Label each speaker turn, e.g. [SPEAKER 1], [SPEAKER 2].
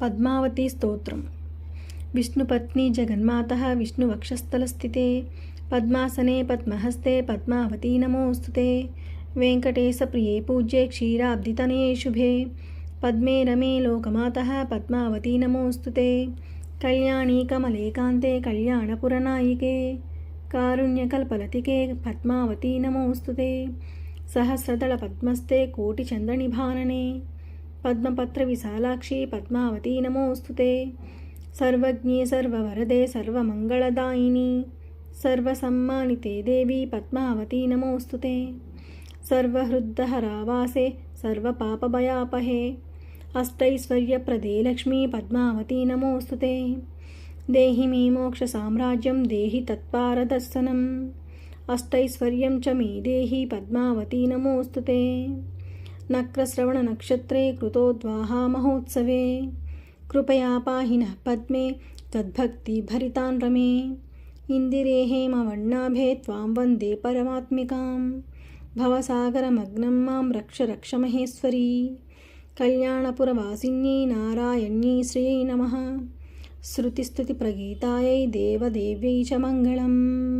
[SPEAKER 1] పద్మావతి స్తోత్రం. విష్ణుపత్ని జగన్మాతః విష్ణువక్షస్థలస్థితే పద్మాసనే పద్మహస్తే పద్మావతీ నమోస్తుతే. వెంకటేశప్రియే పూజ్యే క్షీరాబ్ధితనే శుభే పద్మే రమే లోకమాతః పద్మావతీ నమోస్తుతే. కళ్యాణీ కమలేకాంతే కళ్యాణపురనాయికే కారుణ్యకల్పలతికే పద్మావతీ నమోస్తుతే. సహస్రదళ పద్మస్తే కోటిచంద్రనిభాననే పద్మపత్ర విశాలాక్షి పద్మావతీ నమోస్తుతే. సర్వజ్ఞే సర్వవరదే సర్వమంగళదాయిని సర్వసమ్మానితే దేవి పద్మావతీ నమోస్తుతే. సర్వహృద్దహరావాసే సర్వపాపభయాపహే అష్టైశ్వర్యప్రదే లక్ష్మీ పద్మావతీ నమోస్తుతే. దేహి మే మోక్షసామ్రాజ్యం దేహి తత్పారదర్శనం అష్టైశ్వర్యం చ మే దేహి పద్మావతీ నమోస్తుతే. నక్రశ్రవణనక్షత్రే కృతోద్వాహా మహోత్సవే కృపయా పాహి నః పద్మే తద్భక్తిభరితాన్ రమే. ఇందిరే హేమవర్ణాభే త్వాం వందే పరమాత్మికాం భవసాగరమగ్నం మాం రక్ష రక్ష మహేశ్వరీ. కళ్యాణపురవాసిన్యై నారాయణ్యై శ్రియై నమః. శృతిస్తుతిప్రగీతాయై దేవదేవ్యై చ మంగళం.